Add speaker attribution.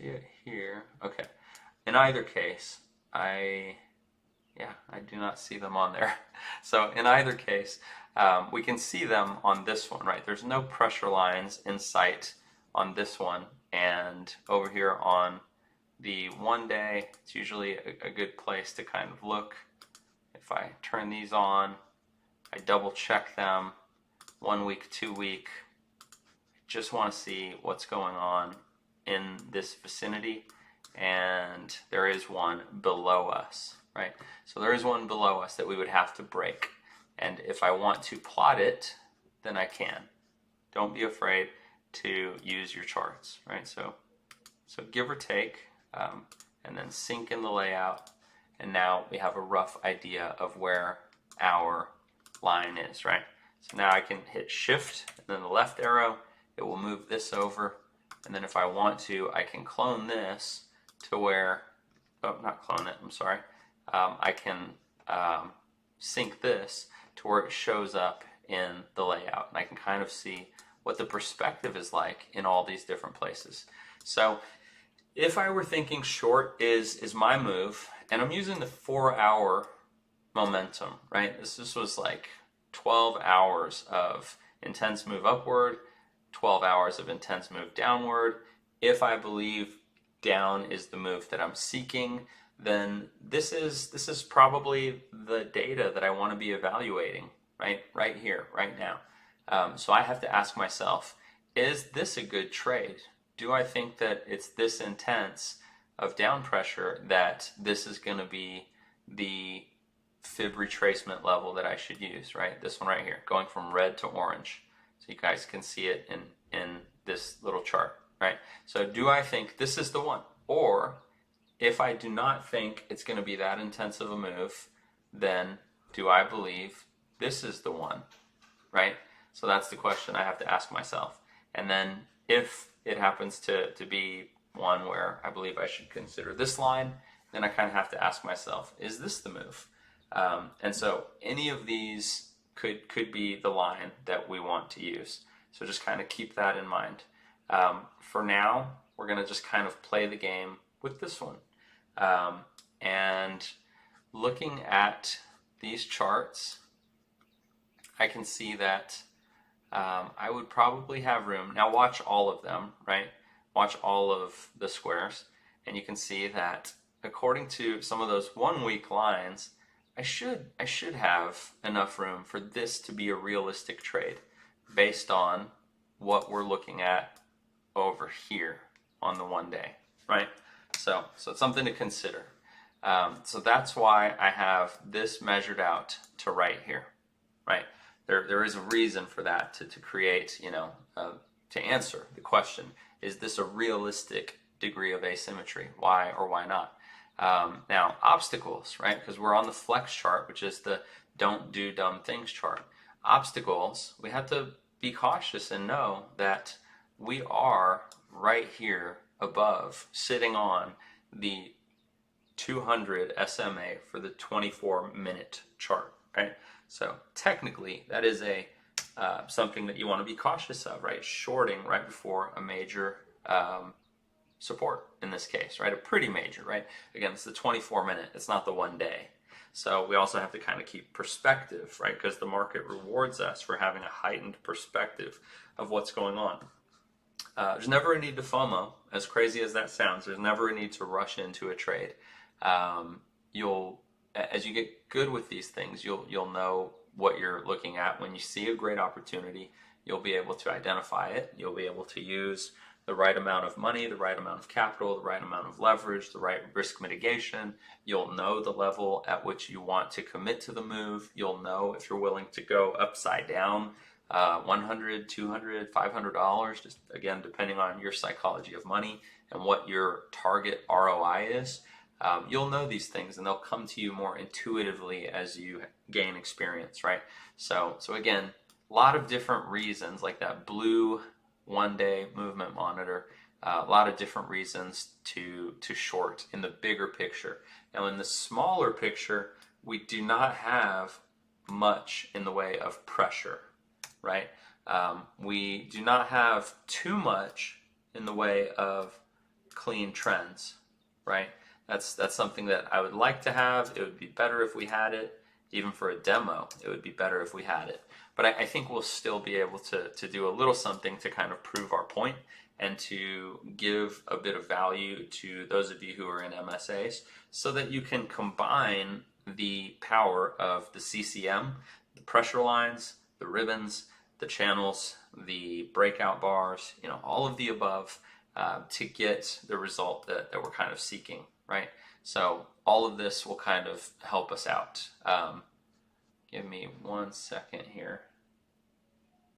Speaker 1: see it here. Okay. In either case, I do not see them on there. So in either case, we can see them on this one, right? There's no pressure lines in sight on this one. And over here on the 1 day, it's usually a good place to kind of look. If I turn these on, I double check them, 1 week, 2 week, just want to see what's going on in this vicinity. And there is one below us, right? So there is one below us that we would have to break. And if I want to plot it, then I can. Don't be afraid to use your charts, right? So give or take, and then sync in the layout. And now we have a rough idea of where our line is, right? So now I can hit shift and then the left arrow, it will move this over. And then if I want to, I can clone this to where, oh, not clone it, I'm sorry. I can sync this to where it shows up in the layout. And I can kind of see what the perspective is like in all these different places. So if I were thinking short is my move, and I'm using the 4-hour momentum, right? This was like 12 hours of intense move upward, 12 hours of intense move downward. If I believe down is the move that I'm seeking, then this is probably the data that I want to be evaluating, right here, right now. So I have to ask myself, is this a good trade? Do I think that it's this intense of down pressure that this is going to be the fib retracement level that I should use, right? This one right here, going from red to orange. So you guys can see it in this little chart, right? So do I think this is the one? Or if I do not think it's going to be that intense of a move, then do I believe this is the one, right? So that's the question I have to ask myself. And then if it happens to be one where I believe I should consider this line, then I kind of have to ask myself, is this the move? And so any of these could be the line that we want to use. So just kind of keep that in mind. For now, we're going to just kind of play the game with this one. And looking at these charts, I can see that I would probably have room. Now watch all of them, right? Watch all of the squares, and you can see that according to some of those 1 week lines, I should have enough room for this to be a realistic trade based on what we're looking at over here on the 1 day, right? So it's something to consider. So that's why I have this measured out to right here, right? There is a reason for that to create, to answer the question, is this a realistic degree of asymmetry? Why or why not? Now, obstacles, right? Because we're on the flex chart, which is the don't do dumb things chart. Obstacles, we have to be cautious and know that we are right here above, sitting on the 200 SMA for the 24-minute chart, right? So technically, that is something that you want to be cautious of, right? Shorting right before a major support in this case, right? A pretty major, right? Again, it's the 24-minute, it's not the 1 day. So we also have to kind of keep perspective, right? Because the market rewards us for having a heightened perspective of what's going on. There's never a need to FOMO, as crazy as that sounds. There's never a need to rush into a trade. As you get good with these things, you'll know what you're looking at. When you see a great opportunity, you'll be able to identify it. You'll be able to use the right amount of money, the right amount of capital, the right amount of leverage, the right risk mitigation. You'll know the level at which you want to commit to the move. You'll know if you're willing to go upside down, $100, $200, $500, just again, depending on your psychology of money and what your target ROI is. You'll know these things and they'll come to you more intuitively as you gain experience, right? So again, a lot of different reasons, like that blue 1 day movement monitor, a lot of different reasons to short in the bigger picture. Now in the smaller picture, we do not have much in the way of pressure, right? We do not have too much in the way of clean trends, right? That's something that I would like to have. It would be better if we had it. Even for a demo, it would be better if we had it. But I think we'll still be able to do a little something to kind of prove our point and to give a bit of value to those of you who are in MSAs so that you can combine the power of the CCM, the pressure lines, the ribbons, the channels, the breakout bars, all of the above to get the result that we're kind of seeking, right? So all of this will kind of help us out. Give me 1 second here.